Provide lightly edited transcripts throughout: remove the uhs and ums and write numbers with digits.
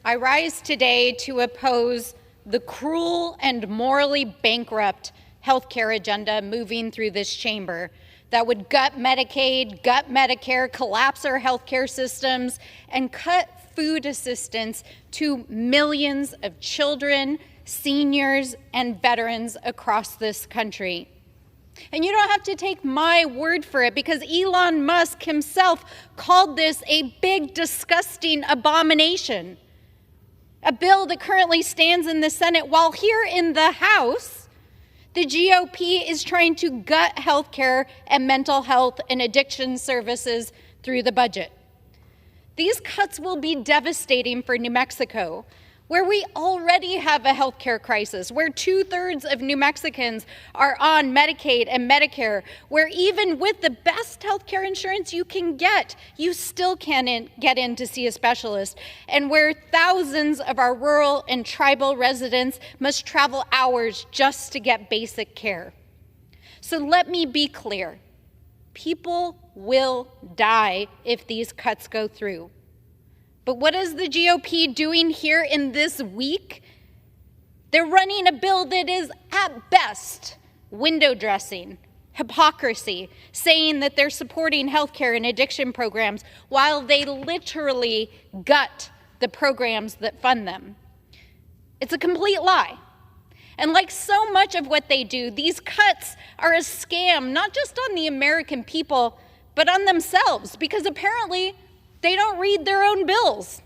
I rise today to oppose the cruel and morally bankrupt healthcare agenda moving through this chamber that would gut Medicaid, gut Medicare, collapse our healthcare systems, and cut food assistance to millions of children, seniors, and veterans across this country. And you don't have to take my word for it, because Elon Musk himself called this a big, disgusting abomination. A bill that currently stands in the Senate, while here in the House, the GOP is trying to gut healthcare and mental health and addiction services through the budget. These cuts will be devastating for New Mexico, where we already have a healthcare crisis, where 2/3 of New Mexicans are on Medicaid and Medicare, where even with the best healthcare insurance you can get, you still can't get in to see a specialist, and where thousands of our rural and tribal residents must travel hours just to get basic care. So let me be clear. People will die if these cuts go through. But what is the GOP doing here in this week? They're running a bill that is, at best, window dressing, hypocrisy, saying that they're supporting healthcare and addiction programs while they literally gut the programs that fund them. It's a complete lie. And like so much of what they do, these cuts are a scam, not just on the American people, but on themselves, because apparently they don't read their own bills.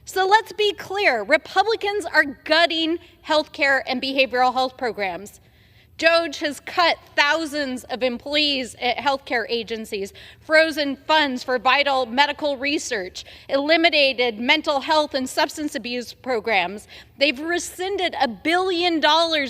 So let's be clear. Republicans are gutting healthcare and behavioral health programs. DOGE has cut thousands of employees at healthcare agencies, frozen funds for vital medical research, eliminated mental health and substance abuse programs. They've rescinded $1 billion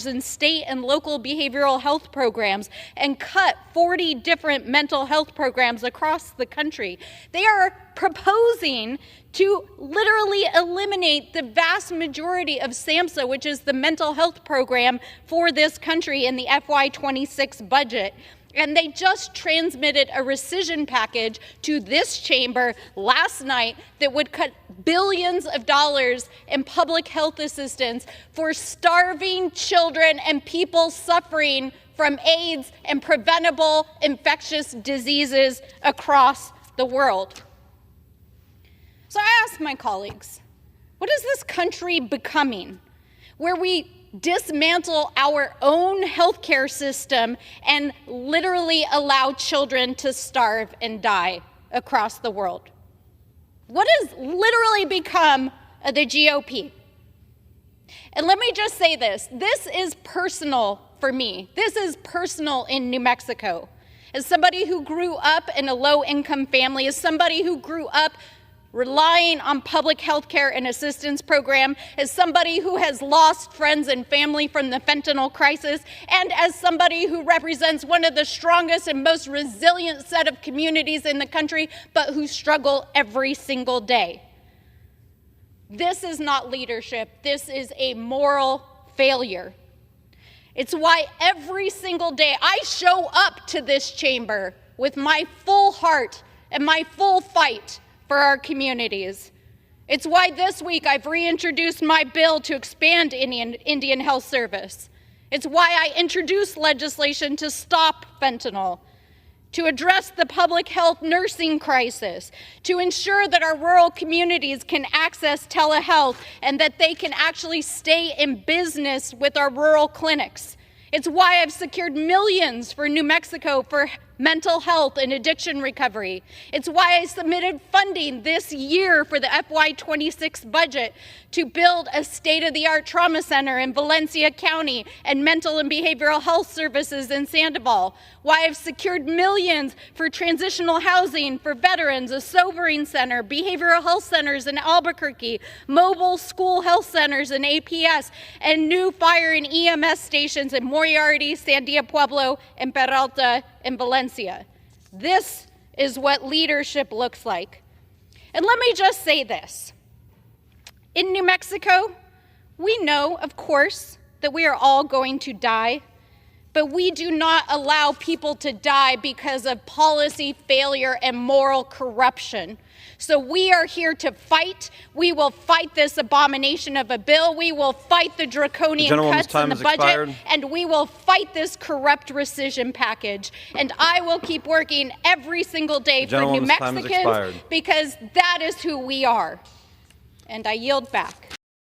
in state and local behavioral health programs and cut 40 different mental health programs across the country. They are proposing to literally eliminate the vast majority of SAMHSA, which is the mental health program for this country, in the FY26 budget. And they just transmitted a rescission package to this chamber last night that would cut billions of dollars in public health assistance for starving children and people suffering from AIDS and preventable infectious diseases across the world. So I ask my colleagues, what is this country becoming, where we dismantle our own healthcare system and literally allow children to starve and die across the world? What has literally become of the GOP? And let me just say this is personal for me. This is personal in New Mexico. As somebody who grew up in a low-income family, as somebody who grew up relying on public health care and assistance program, as somebody who has lost friends and family from the fentanyl crisis, and as somebody who represents one of the strongest and most resilient set of communities in the country, but who struggle every single day. This is not leadership. This is a moral failure. It's why every single day I show up to this chamber with my full heart and my full fight for our communities. It's why this week I've reintroduced my bill to expand Indian Health Service. It's why I introduced legislation to stop fentanyl, to address the public health nursing crisis, to ensure that our rural communities can access telehealth and that they can actually stay in business with our rural clinics. It's why I've secured millions for New Mexico for mental health and addiction recovery. It's why I submitted funding this year for the FY26 budget to build a state-of-the-art trauma center in Valencia County and mental and behavioral health services in Sandoval. Why I've secured millions for transitional housing for veterans, a sobering center, behavioral health centers in Albuquerque, mobile school health centers in APS, and new fire and EMS stations in Moriarty, Sandia Pueblo, and Peralta in Valencia. This is what leadership looks like. And let me just say this. In New Mexico, we know, of course, that we are all going to die, But we do not allow people to die because of policy failure and moral corruption. So we are here to fight. We will fight this abomination of a bill. We will fight the draconian cuts in the budget. And we will fight this corrupt rescission package. And I will keep working every single day for New Mexicans because that is who we are. And I yield back.